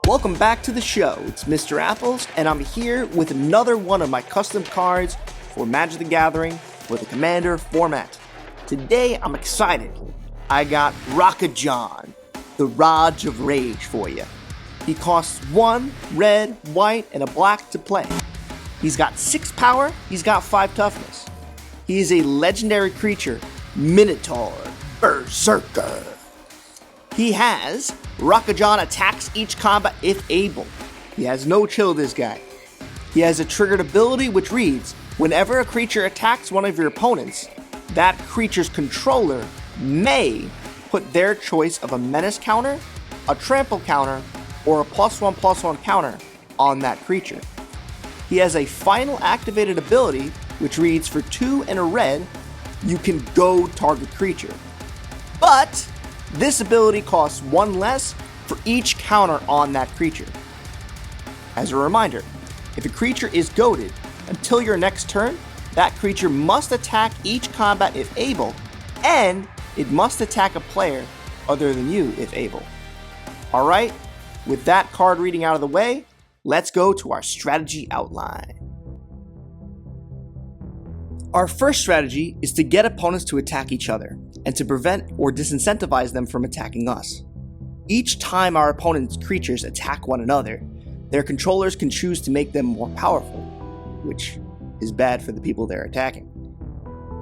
Welcome back to the show. It's Mr. Apples, and I'm here with another one of my custom cards for Magic the Gathering for the Commander format. Today, I'm excited. I got Rakajan, the Raj of Rage for you. He costs 1 red, white, and a black to play. He's got 6 power, he's got 5 toughness. He is a legendary creature, Minotaur Berserker. He has Rakajan attacks each combat if able. He has no chill, this guy. He has a triggered ability which reads, whenever a creature attacks one of your opponents, that creature's controller may put their choice of a menace counter, a trample counter, or a +1/+1 counter on that creature. He has a final activated ability which reads, for 2 and a red, you can go target creature. But this ability costs 1 less for each counter on that creature. As a reminder, if a creature is goaded, until your next turn, that creature must attack each combat if able, and it must attack a player other than you if able. Alright, with that card reading out of the way, let's go to our strategy outline. Our first strategy is to get opponents to attack each other, and to prevent or disincentivize them from attacking us. Each time our opponent's creatures attack one another, their controllers can choose to make them more powerful, which is bad for the people they're attacking.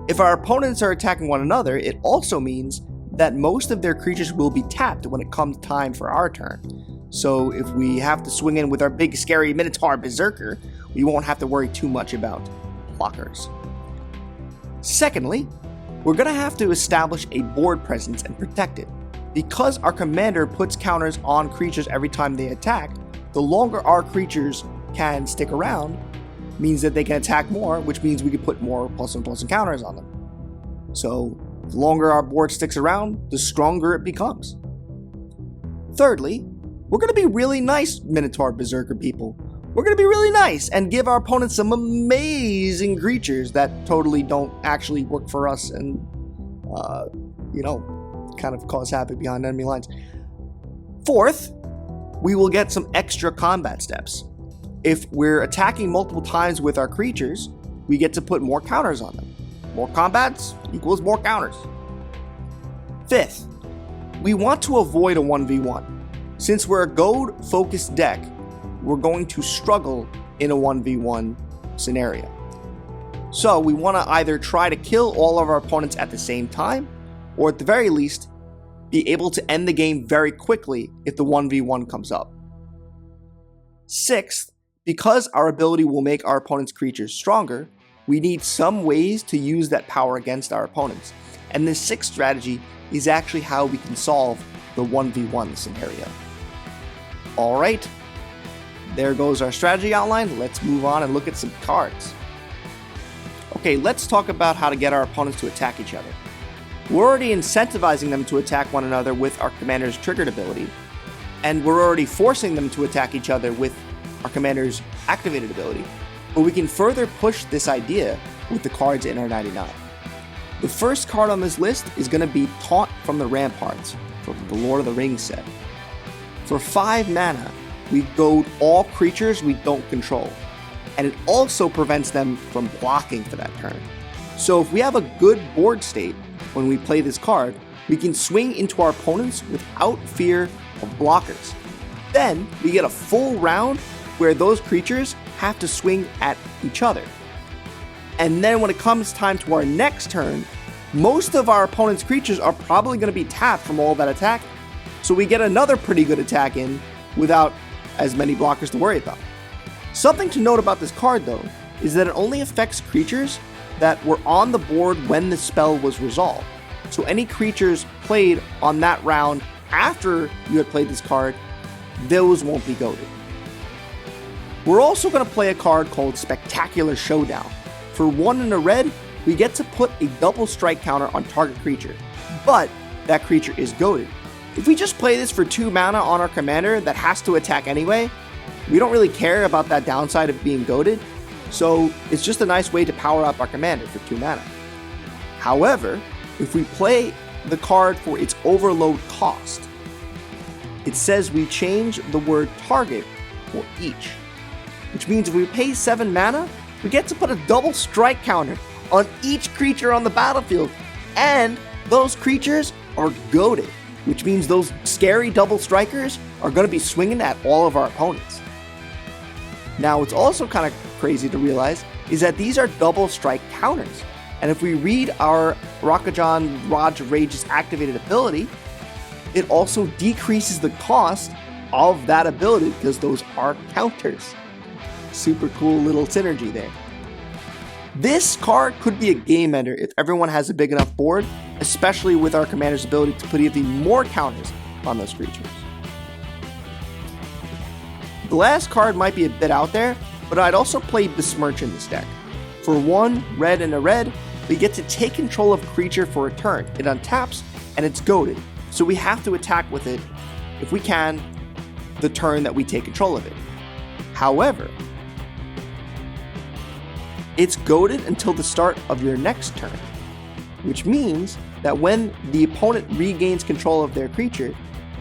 If our opponents are attacking one another, it also means that most of their creatures will be tapped when it comes time for our turn. So if we have to swing in with our big scary Minotaur Berserker, we won't have to worry too much about blockers. Secondly, we're going to have to establish a board presence and protect it. Because our commander puts counters on creatures every time they attack, the longer our creatures can stick around means that they can attack more, which means we can put more +1/+1 counters on them. So the longer our board sticks around, the stronger it becomes. Thirdly, we're going to be really nice, Minotaur Berserker people. We're going to be really nice and give our opponents some amazing creatures that totally don't actually work for us and, kind of cause havoc behind enemy lines. Fourth, we will get some extra combat steps. If we're attacking multiple times with our creatures, we get to put more counters on them. More combats equals more counters. Fifth, we want to avoid a 1v1. Since we're a gold-focused deck, we're going to struggle in a 1v1 scenario. So we want to either try to kill all of our opponents at the same time, or at the very least, be able to end the game very quickly if the 1v1 comes up. Sixth, because our ability will make our opponent's creatures stronger, we need some ways to use that power against our opponents. And this sixth strategy is actually how we can solve the 1v1 scenario. Alright, there goes our strategy outline. Let's move on and look at some cards. Okay, let's talk about how to get our opponents to attack each other. We're already incentivizing them to attack one another with our commander's triggered ability, and we're already forcing them to attack each other with our commander's activated ability, but we can further push this idea with the cards in our 99. The first card on this list is going to be Taunt from the Ramparts from the Lord of the Rings set. For 5 mana, we goad all creatures we don't control, and it also prevents them from blocking for that turn. So if we have a good board state when we play this card, we can swing into our opponents without fear of blockers. Then we get a full round where those creatures have to swing at each other. And then when it comes time to our next turn, most of our opponent's creatures are probably going to be tapped from all that attack, so we get another pretty good attack in without as many blockers to worry about. Something to note about this card though, is that it only affects creatures that were on the board when the spell was resolved. So any creatures played on that round after you had played this card, those won't be goaded. We're also going to play a card called Spectacular Showdown. For 1 and a red, we get to put a double strike counter on target creature, but that creature is goaded. If we just play this for 2 mana on our commander that has to attack anyway, we don't really care about that downside of being goaded, so it's just a nice way to power up our commander for 2 mana. However, if we play the card for its overload cost, it says we change the word target for each. Which means if we pay 7 mana, we get to put a double strike counter on each creature on the battlefield. And those creatures are goated, which means those scary double strikers are going to be swinging at all of our opponents. Now, what's also kind of crazy to realize is that these are double strike counters. And if we read our Rakajan Raj Rage's activated ability, it also decreases the cost of that ability because those are counters. Super cool little synergy there. This card could be a game ender if everyone has a big enough board, especially with our commander's ability to put even more counters on those creatures. The last card might be a bit out there, but I'd also play Besmirch in this deck. For 1 red and a red, we get to take control of a creature for a turn. It untaps and it's goated, so we have to attack with it, if we can, the turn that we take control of it. However, it's goated until the start of your next turn, which means that when the opponent regains control of their creature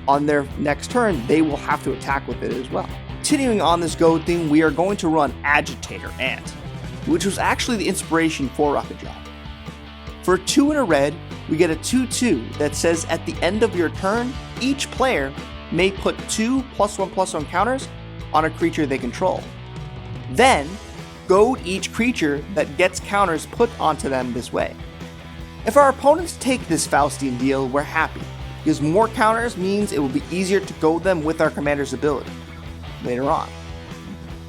on their next turn, they will have to attack with it as well. Continuing on this goat theme, we are going to run Agitator Ant, which was actually the inspiration for Rakajan. For 2 and a red, we get a 2/2 that says at the end of your turn, each player may put 2 +1/+1 counters on a creature they control. Then, goad each creature that gets counters put onto them this way. If our opponents take this Faustian deal, we're happy, because more counters means it will be easier to goad them with our commander's ability later on.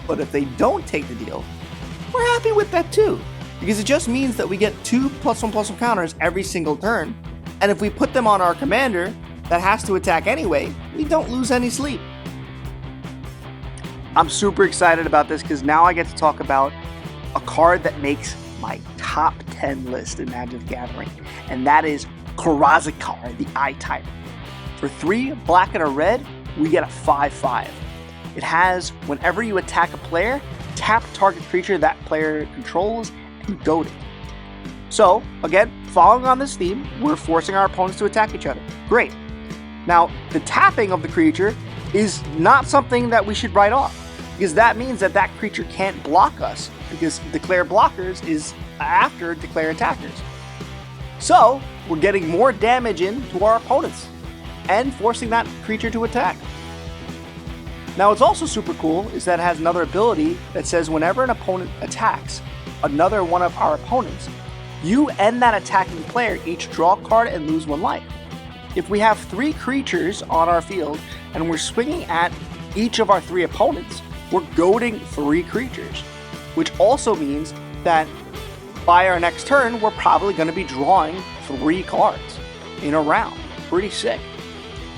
But if they don't take the deal, we're happy with that too, because it just means that we get 2 +1/+1 counters every single turn, and if we put them on our commander that has to attack anyway, we don't lose any sleep. I'm super excited about this because now I get to talk about a card that makes my top 10 list in Magic the Gathering, and that is Kaurelia, the I-Type. For 3 black and a red, we get a 5/5. It has, whenever you attack a player, tap target creature that player controls and goad it. So, again, following on this theme, we're forcing our opponents to attack each other. Great. Now, the tapping of the creature is not something that we should write off, because that means that that creature can't block us, because declare blockers is after declare attackers. So, we're getting more damage into our opponents and forcing that creature to attack. Now, what's also super cool is that it has another ability that says whenever an opponent attacks another one of our opponents, you and that attacking player each draw a card and lose 1 life. If we have 3 creatures on our field and we're swinging at each of our 3 opponents, we're goading 3 creatures, which also means that by our next turn, we're probably going to be drawing 3 cards in a round. Pretty sick.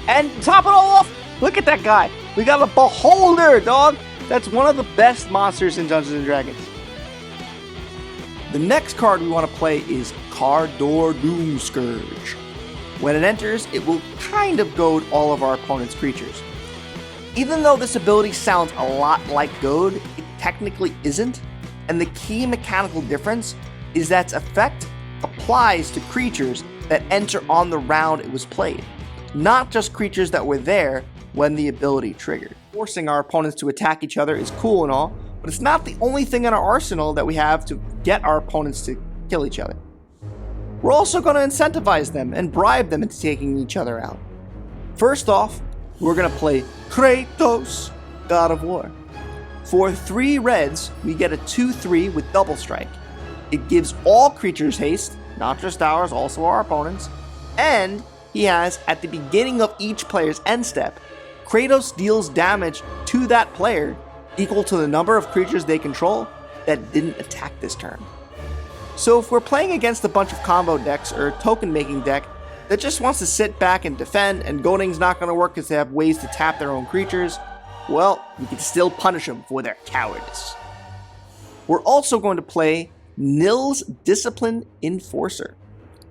And to top it all off, look at that guy. We got a Beholder, dog. That's one of the best monsters in Dungeons & Dragons. The next card we want to play is Cardor Doomscourge. When it enters, it will kind of goad all of our opponent's creatures. Even though this ability sounds a lot like goad, it technically isn't, and the key mechanical difference is that its effect applies to creatures that enter on the round it was played, not just creatures that were there when the ability triggered. Forcing our opponents to attack each other is cool and all, but it's not the only thing in our arsenal that we have to get our opponents to kill each other. We're also going to incentivize them and bribe them into taking each other out. First off, we're going to play Kratos, God of War. For 3 reds, we get a 2/3 with double strike. It gives all creatures haste, not just ours, also our opponents, and he has, at the beginning of each player's end step, Kratos deals damage to that player equal to the number of creatures they control that didn't attack this turn. So if we're playing against a bunch of combo decks or a token making deck that just wants to sit back and defend and goading's not going to work because they have ways to tap their own creatures, well, we can still punish them for their cowardice. We're also going to play Nil's Discipline Enforcer,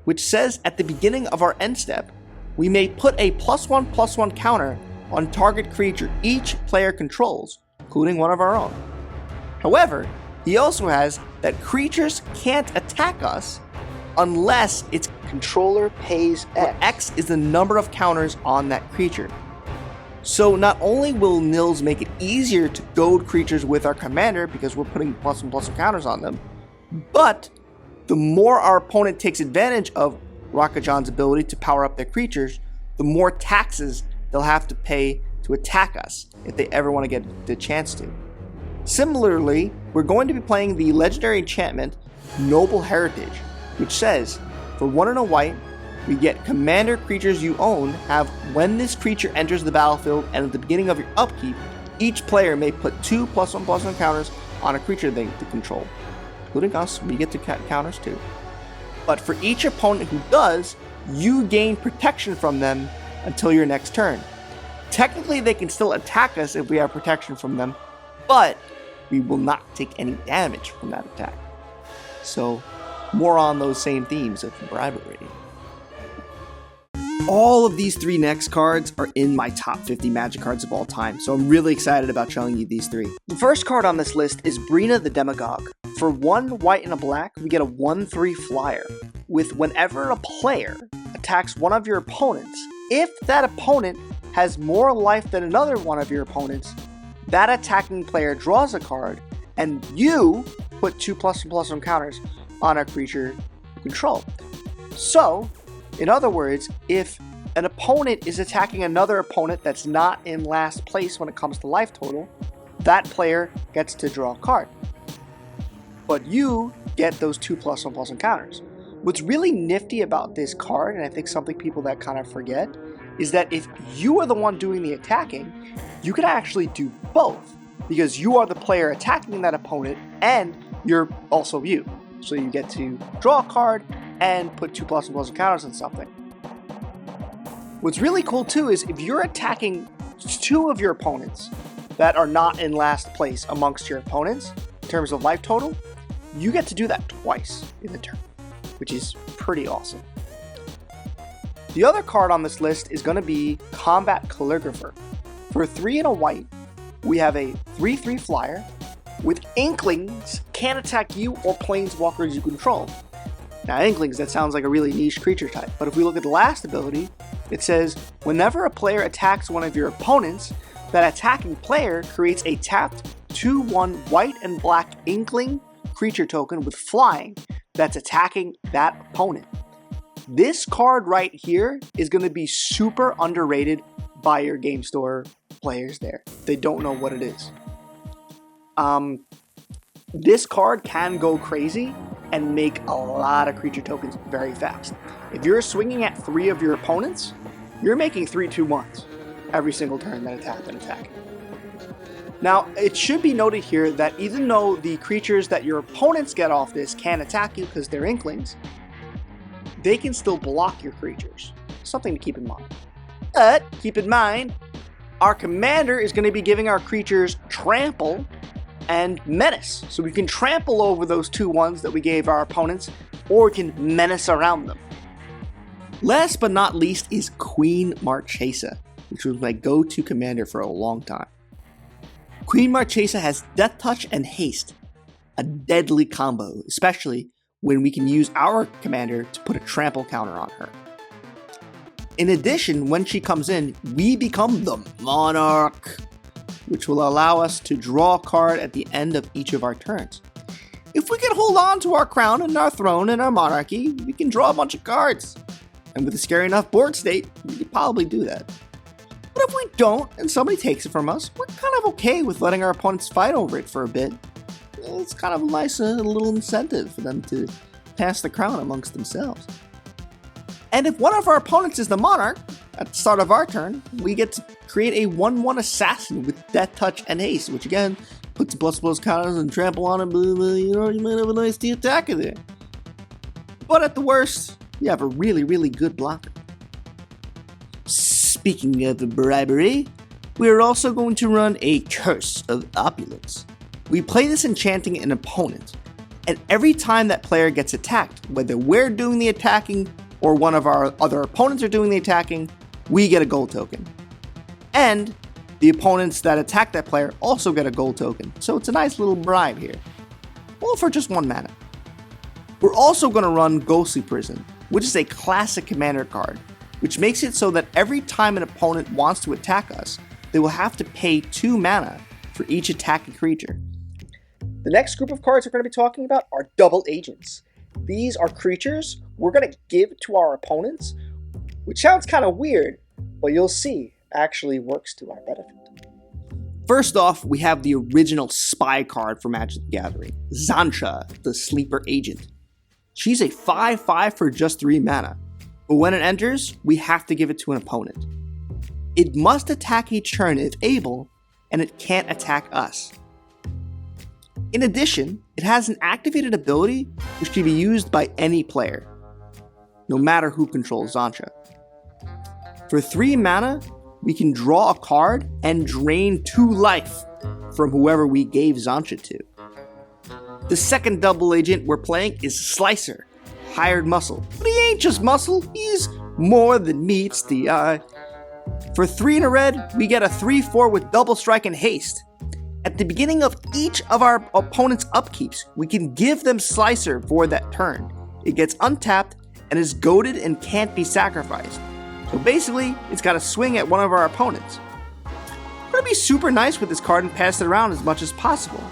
which says at the beginning of our end step, we may put a +1/+1 counter on target creature each player controls, including one of our own. However, he also has that creatures can't attack us unless its controller pays X. X is the number of counters on that creature. So not only will nils make it easier to goad creatures with our commander because we're putting +1/+1 counters on them, but the more our opponent takes advantage of Rakajan's ability to power up their creatures, the more taxes they'll have to pay to attack us if they ever want to get the chance to. Similarly, we're going to be playing the legendary enchantment Noble Heritage, which says, for 1 and a white, we get commander creatures you own have, when this creature enters the battlefield and at the beginning of your upkeep, each player may put 2 +1/+1 counters on a creature they control. Including us, we get to counters too. But for each opponent who does, you gain protection from them until your next turn. Technically, they can still attack us if we have protection from them, but we will not take any damage from that attack. So, more on those same themes of bribery. All of these 3 next cards are in my top 50 Magic cards of all time, so I'm really excited about showing you these 3. The first card on this list is Brina the Demagogue. For 1 white and a black, we get a 1/3 flyer, with whenever a player attacks one of your opponents, if that opponent has more life than another one of your opponents, that attacking player draws a card, and you put 2 +1/+1 counters on a creature you control. So, in other words, if an opponent is attacking another opponent that's not in last place when it comes to life total, that player gets to draw a card. But you get those 2 +1/+1 counters. What's really nifty about this card, and I think something people that kind of forget, is that if you are the one doing the attacking, you can actually do both, because you are the player attacking that opponent and you're also you. So you get to draw a card and put 2 +1/+1 counters on something. What's really cool too is if you're attacking 2 of your opponents that are not in last place amongst your opponents in terms of life total, you get to do that twice in the turn, which is pretty awesome. The other card on this list is going to be Combat Calligrapher. For 3 and a white, we have a 3/3 flyer with Inklings can attack you or planeswalkers you control. Now, Inklings, that sounds like a really niche creature type, but if we look at the last ability, it says, whenever a player attacks one of your opponents, that attacking player creates a tapped 2/1 white and black Inkling creature token with flying that's attacking that opponent. This card right here is going to be super underrated by your game store players there. They don't know what it is. This card can go crazy and make a lot of creature tokens very fast. If you're swinging at 3 of your opponents, you're making 3 2/1s every single turn that attack. Now, it should be noted here that even though the creatures that your opponents get off this can attack you because they're Inklings, they can still block your creatures. Something to keep in mind. But keep in mind, our commander is going to be giving our creatures Trample and Menace. So we can trample over those 2/1s that we gave our opponents, or we can menace around them. Last but not least is Queen Marchesa, which was my go-to commander for a long time. Queen Marchesa has Death Touch and Haste, a deadly combo, especially when we can use our commander to put a trample counter on her. In addition, when she comes in, we become the Monarch, which will allow us to draw a card at the end of each of our turns. If we can hold on to our crown and our throne and our monarchy, we can draw a bunch of cards. And with a scary enough board state, we could probably do that. But if we don't, and somebody takes it from us, we're kind of okay with letting our opponents fight over it for a bit. It's kind of a nice little incentive for them to pass the crown amongst themselves. And if one of our opponents is the Monarch, at the start of our turn, we get to create a 1/1 assassin with Death Touch and Haste, which again, puts ++ counters and trample on him, you might have a nice attacker there. But at the worst, you have a really, really good blocker. Speaking of bribery, we are also going to run a Curse of Opulence. We play this enchanting an opponent, and every time that player gets attacked, whether we're doing the attacking or one of our other opponents are doing the attacking, we get a gold token. And the opponents that attack that player also get a gold token, so it's a nice little bribe here. All for just 1 mana. We're also going to run Ghostly Prison, which is a classic commander card, which makes it so that every time an opponent wants to attack us, they will have to pay 2 mana for each attacking creature. The next group of cards we're going to be talking about are double agents. These are creatures we're going to give to our opponents, which sounds kind of weird, but you'll see actually works to our benefit. First off, we have the original spy card for Magic the Gathering, Xantcha, the Sleeper Agent. She's a 5/5 for just 3 mana, but when it enters, we have to give it to an opponent. It must attack each turn if able, and it can't attack us. In addition, it has an activated ability which can be used by any player, no matter who controls Xantcha. For 3 mana, we can draw a card and drain 2 life from whoever we gave Xantcha to. The second double agent we're playing is Slicer, Hired Muscle. But he ain't just muscle, he's more than meets the eye. For 3 and a red, we get a 3/4 with double strike and haste. At the beginning of each of our opponent's upkeeps, we can give them Slicer for that turn. It gets untapped and is goaded and can't be sacrificed. So basically, it's got to swing at one of our opponents. We're going to be super nice with this card and pass it around as much as possible.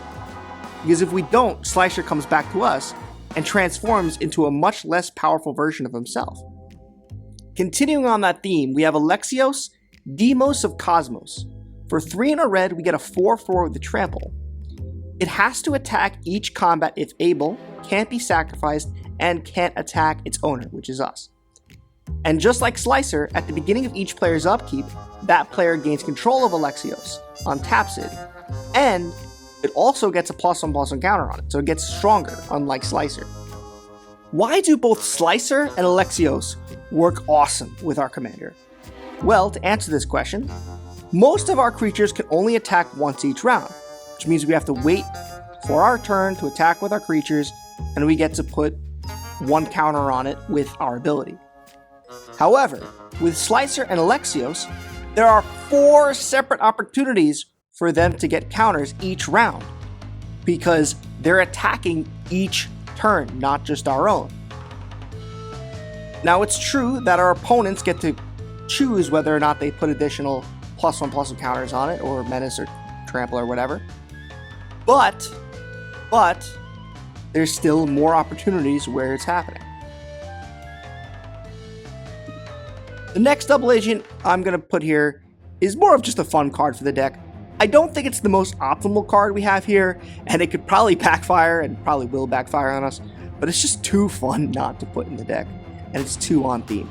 Because if we don't, Slicer comes back to us and transforms into a much less powerful version of himself. Continuing on that theme, we have Alexios, Demos of Cosmos. For 3 and a red, we get a 4/4 with the trample. It has to attack each combat if able, can't be sacrificed, and can't attack its owner, which is us. And just like Slicer, at the beginning of each player's upkeep, that player gains control of Alexios, untaps it, and it also gets a +1/+1 counter on it, so it gets stronger, unlike Slicer. Why do both Slicer and Alexios work awesome with our commander? Well, to answer this question, most of our creatures can only attack once each round, which means we have to wait for our turn to attack with our creatures, and we get to put 1 counter on it with our ability. However, with Slicer and Alexios, there are 4 separate opportunities for them to get counters each round, because they're attacking each turn, not just our own. Now, it's true that our opponents get to choose whether or not they put additional +1/+1 counters on it, or menace or trample or whatever, but there's still more opportunities where it's happening. The next double agent I'm going to put here is more of just a fun card for the deck. I don't think it's the most optimal card we have here, and it could probably backfire, and probably will backfire on us, but it's just too fun not to put in the deck, and it's too on theme.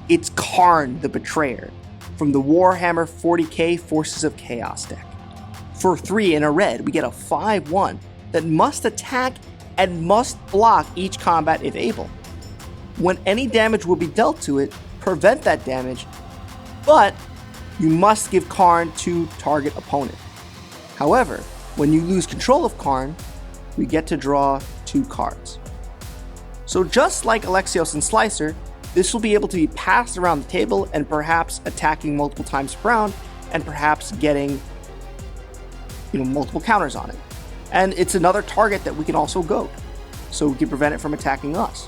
It's Karn the Betrayer, from the Warhammer 40k Forces of Chaos deck. For 3 and a red, we get a 5/1 that must attack and must block each combat if able. When any damage will be dealt to it, prevent that damage, but you must give Karn to target opponent. However, when you lose control of Karn, we get to draw 2 cards. So just like Alexios and Slicer, this will be able to be passed around the table and perhaps attacking multiple times per round, and perhaps getting multiple counters on it. And it's another target that we can also goad, so we can prevent it from attacking us.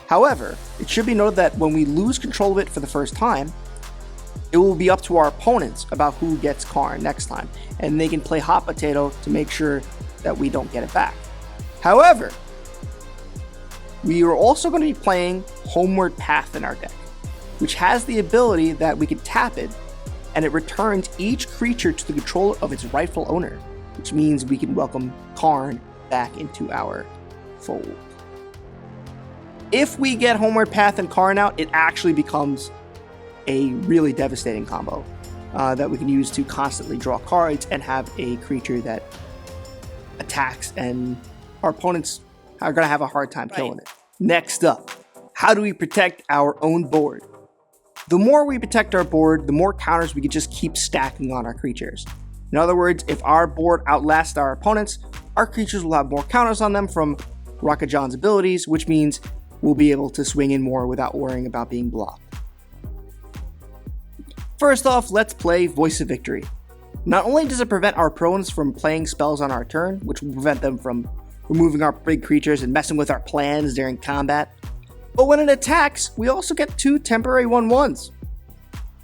However, it should be noted that when we lose control of it for the first time, it will be up to our opponents about who gets Karn next time, and they can play hot potato to make sure that we don't get it back. However, we are also going to be playing Homeward Path in our deck, which has the ability that we can tap it, and it returns each creature to the control of its rightful owner, which means we can welcome Karn back into our fold. If we get Homeward Path and Karn out, it actually becomes a really devastating combo that we can use to constantly draw cards and have a creature that attacks, and our opponents are going to have a hard time killing it. Next up, how do we protect our own board? The more we protect our board, the more counters we can just keep stacking on our creatures. In other words, if our board outlasts our opponents, our creatures will have more counters on them from Rakajan's abilities, which means we'll be able to swing in more without worrying about being blocked. First off, let's play Voice of Victory. Not only does it prevent our opponents from playing spells on our turn, which will prevent them from removing our big creatures and messing with our plans during combat, but when it attacks, we also get 2 temporary 1/1s.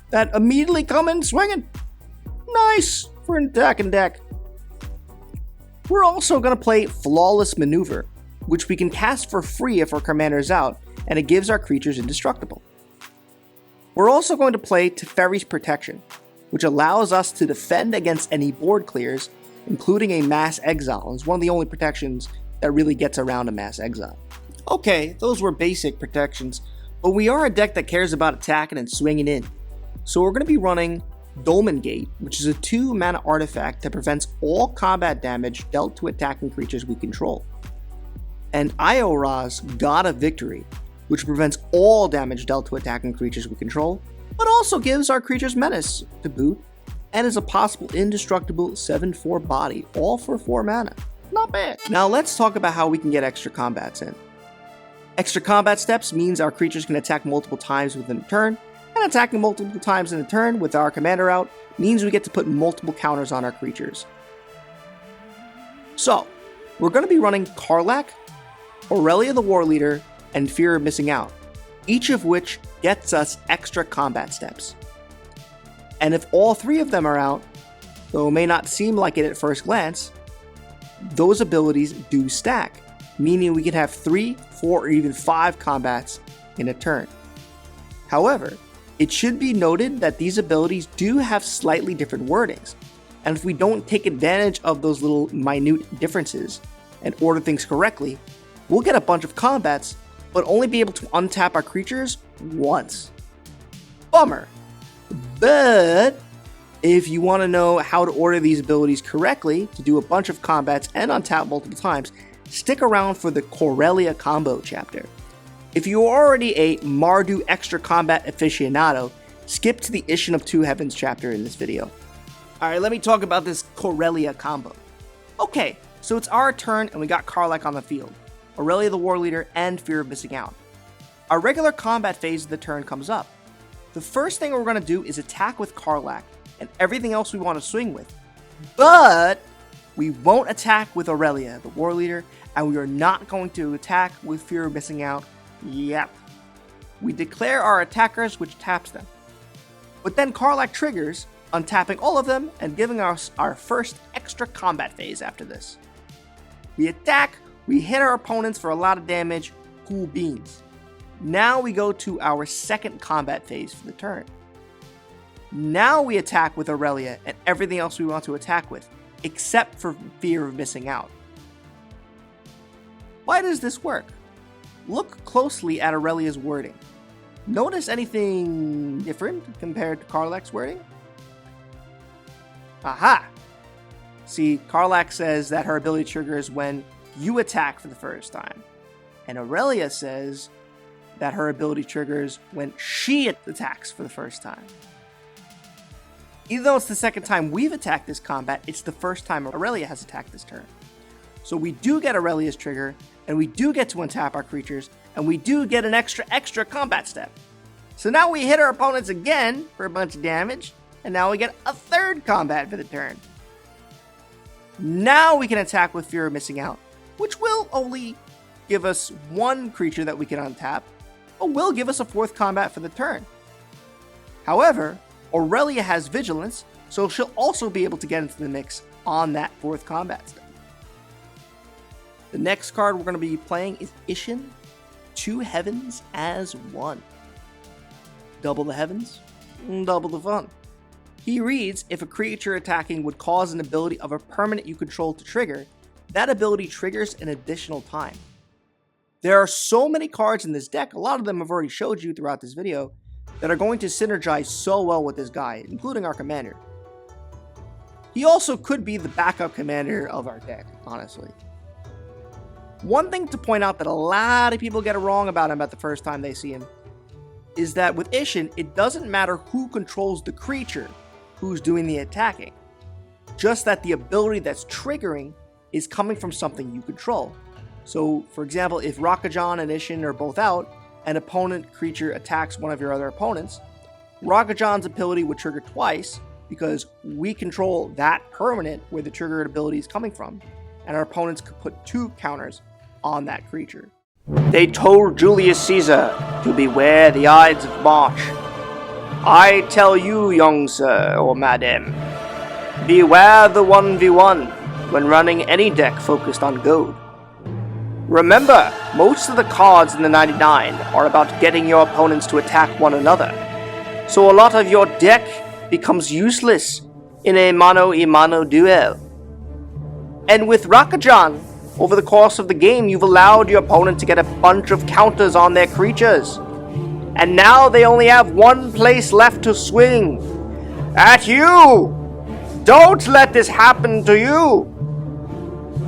that immediately come in swinging. Nice for an attacking deck. We're also going to play Flawless Maneuver, which we can cast for free if our commander's out, and it gives our creatures indestructible. We're also going to play Teferi's Protection, which allows us to defend against any board clears, including a Mass Exile. It's one of the only protections that really gets around a Mass Exile. Okay, those were basic protections, but we are a deck that cares about attacking and swinging in. So we're going to be running Dolmen Gate, which is a 2-mana artifact that prevents all combat damage dealt to attacking creatures we control. And Iora's God of Victory, which prevents all damage dealt to attacking creatures we control, but also gives our creatures menace to boot, and is a possible indestructible 7/4 body, all for 4 mana. Not bad. Now let's talk about how we can get extra combats in. Extra combat steps means our creatures can attack multiple times within a turn, and attacking multiple times in a turn with our commander out means we get to put multiple counters on our creatures. So, we're going to be running Karlach, Aurelia the War Leader, and Fear of Missing Out, each of which gets us extra combat steps. And if all 3 of them are out, though it may not seem like it at first glance, those abilities do stack, meaning we can have 3, 4, or even 5 combats in a turn. However, it should be noted that these abilities do have slightly different wordings, and if we don't take advantage of those little minute differences and order things correctly, we'll get a bunch of combats, but only be able to untap our creatures once. Bummer. But if you want to know how to order these abilities correctly to do a bunch of combats and untap multiple times, stick around for the Kaurelia Combo chapter. If you're already a Mardu extra combat aficionado, skip to the Isshin Two Heavens chapter in this video. Alright, let me talk about this Kaurelia Combo. Okay, so it's our turn and we got Karlach on the field, Aurelia the War Leader, and Fear of Missing Out. Our regular combat phase of the turn comes up. The first thing we're going to do is attack with Karlach and everything else we want to swing with. But we won't attack with Aurelia the War Leader, and we are not going to attack with Fear of Missing Out. Yep. We declare our attackers, which taps them. But then Karlach triggers, untapping all of them and giving us our first extra combat phase after this. We attack, we hit our opponents for a lot of damage, cool beans. Now we go to our second combat phase for the turn. Now we attack with Aurelia and everything else we want to attack with, except for Fear of Missing Out. Why does this work? Look closely at Aurelia's wording. Notice anything different compared to Karlach's wording? Aha! See, Karlach says that her ability triggers when you attack for the first time, and Aurelia says that her ability triggers when she attacks for the first time. Even though it's the second time we've attacked this combat, it's the first time Aurelia has attacked this turn. So we do get Aurelia's trigger, and we do get to untap our creatures, and we do get an extra combat step. So now we hit our opponents again for a bunch of damage, and now we get a third combat for the turn. Now we can attack with Fear of Missing Out, which will only give us 1 creature that we can untap, but will give us a 4th combat for the turn. However, Aurelia has Vigilance, so she'll also be able to get into the mix on that 4th combat step. The next card we're going to be playing is Isshin Two Heavens as 1. Double the heavens, double the fun. He reads, if a creature attacking would cause an ability of a permanent you control to trigger, that ability triggers an additional time. There are so many cards in this deck, a lot of them I've already showed you throughout this video, that are going to synergize so well with this guy, including our commander. He also could be the backup commander of our deck, honestly. One thing to point out that a lot of people get it wrong about him at the first time they see him is that with Isshin, it doesn't matter who controls the creature who's doing the attacking, just that the ability that's triggering is coming from something you control. So, for example, if Rakajan and Isshin are both out, an opponent creature attacks one of your other opponents, Rakajan's ability would trigger twice because we control that permanent where the triggered ability is coming from, and our opponents could put 2 counters on that creature. They told Julius Caesar to beware the Ides of March. I tell you, young sir or madam, beware the 1v1 when running any deck focused on gold. Remember, most of the cards in the 99 are about getting your opponents to attack one another, so a lot of your deck becomes useless in a mano-a-mano duel. And with Rakajan, over the course of the game, you've allowed your opponent to get a bunch of counters on their creatures. And now they only have one place left to swing. At you! Don't let this happen to you!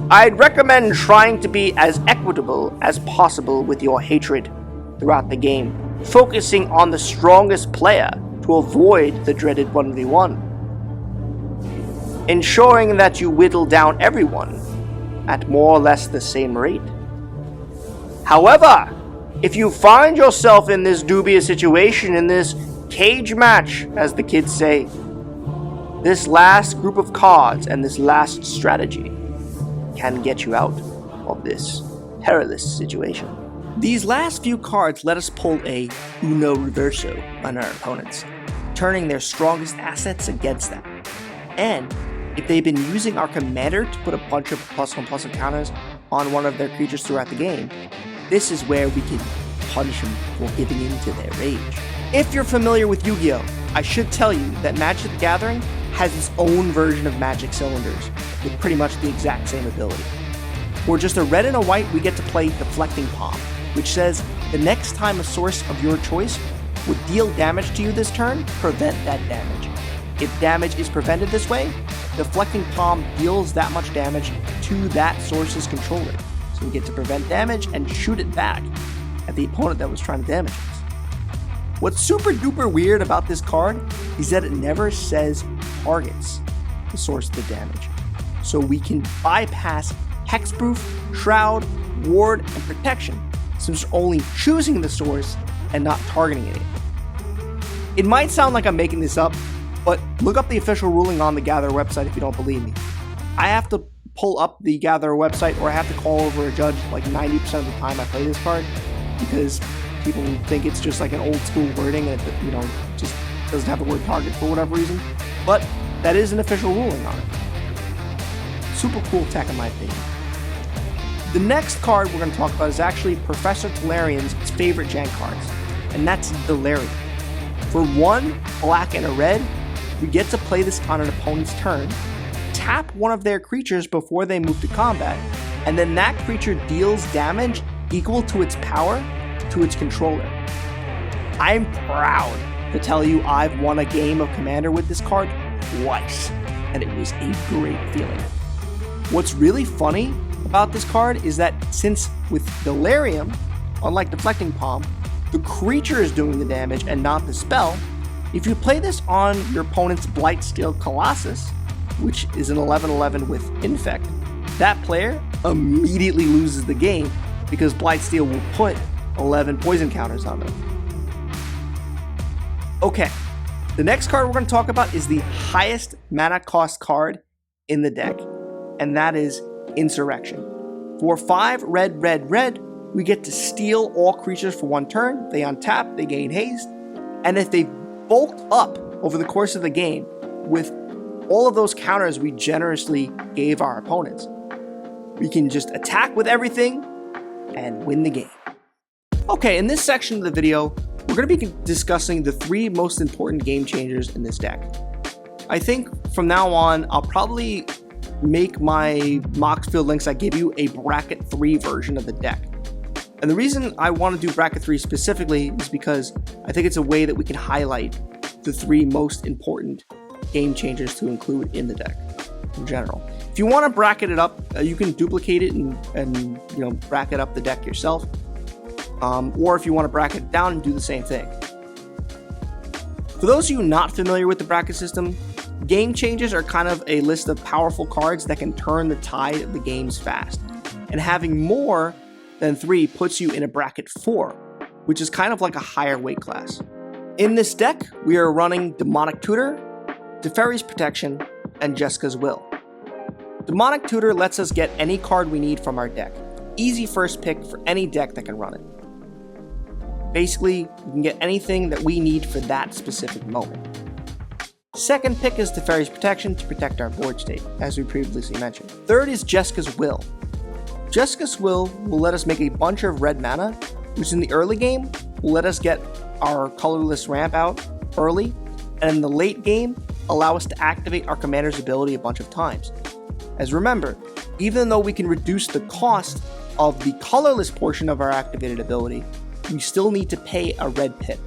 I'd recommend trying to be as equitable as possible with your hatred throughout the game, focusing on the strongest player to avoid the dreaded 1v1. Ensuring that you whittle down everyone at more or less the same rate. However, if you find yourself in this dubious situation, in this cage match, as the kids say, this last group of cards and this last strategy can get you out of this perilous situation. These last few cards let us pull a Uno Reverso on our opponents, turning their strongest assets against them. And if they've been using our commander to put a bunch of +1/+1 counters on one of their creatures throughout the game, this is where we can punish them for giving in to their rage. If you're familiar with Yu-Gi-Oh!, I should tell you that Magic the Gathering has its own version of Magic Cylinders with pretty much the exact same ability. For just a red and a white, we get to play Deflecting Palm, which says the next time a source of your choice would deal damage to you this turn, prevent that damage. If damage is prevented this way, Deflecting Palm deals that much damage to that source's controller. So we get to prevent damage and shoot it back at the opponent that was trying to damage us. What's super duper weird about this card is that it never says targets the source of the damage. So we can bypass Hexproof, Shroud, Ward, and Protection, since we're only choosing the source and not targeting it. It might sound like I'm making this up, but look up the official ruling on the Gatherer website if you don't believe me. I have to pull up the Gatherer website, or I have to call over a judge like 90% of the time I play this card, because people think it's just like an old school wording and it, just doesn't have the word target for whatever reason. But that is an official ruling on it. Super cool tech in my opinion. The next card we're going to talk about is actually Professor Tolarian's favorite Jank cards, and that's Delirium. For 1 black and a red, we get to play this on an opponent's turn, tap one of their creatures before they move to combat, and then that creature deals damage equal to its power to its controller. I'm proud to tell you I've won a game of Commander with this card twice, and it was a great feeling. What's really funny about this card is that since with Delirium, unlike Deflecting Palm, the creature is doing the damage and not the spell, if you play this on your opponent's Blightsteel Colossus, which is an 11/11 with Infect, that player immediately loses the game because Blightsteel will put 11 poison counters on them. Okay, the next card we're going to talk about is the highest mana cost card in the deck, and that is Insurrection. For 5 red, red, red, we get to steal all creatures for 1 turn. They untap, they gain haste, and if they bulk up over the course of the game with all of those counters we generously gave our opponents, we can just attack with everything and win the game. Okay, in this section of the video, we're going to be discussing the 3 most important game changers in this deck. I think from now on, I'll probably make my Moxfield links I give you a bracket 3 version of the deck. And the reason I want to do bracket 3 specifically is because I think it's a way that we can highlight the 3 most important game changers to include in the deck in general. If you want to bracket it up, you can duplicate it and bracket up the deck yourself. Or if you want to bracket it down and do the same thing. For those of you not familiar with the bracket system, game changes are kind of a list of powerful cards that can turn the tide of the games fast. And having more than 3 puts you in a bracket 4, which is kind of like a higher weight class. In this deck, we are running Demonic Tutor, Teferi's Protection, and Jessica's Will. Demonic Tutor lets us get any card we need from our deck. Easy first pick for any deck that can run it. Basically, we can get anything that we need for that specific moment. Second pick is Teferi's Protection to protect our board state, as we previously mentioned. Third is Jeska's Will. Jeska's Will let us make a bunch of red mana, which in the early game will let us get our colorless ramp out early, and in the late game, allow us to activate our commander's ability a bunch of times. As remember, even though we can reduce the cost of the colorless portion of our activated ability, we still need to pay a red pip.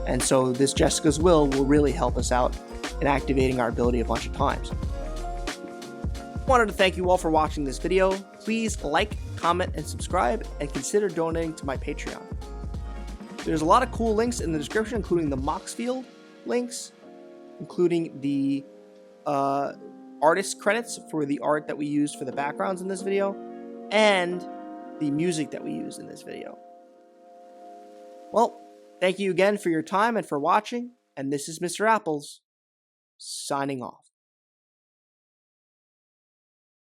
And so this Jeska's Will really help us out in activating our ability a bunch of times. I wanted to thank you all for watching this video. Please like, comment, and subscribe, and consider donating to my Patreon. There's a lot of cool links in the description, including the Moxfield links, including the artist credits for the art that we used for the backgrounds in this video, and the music that we used in this video. Well, thank you again for your time and for watching, and this is Mr. Apples, signing off.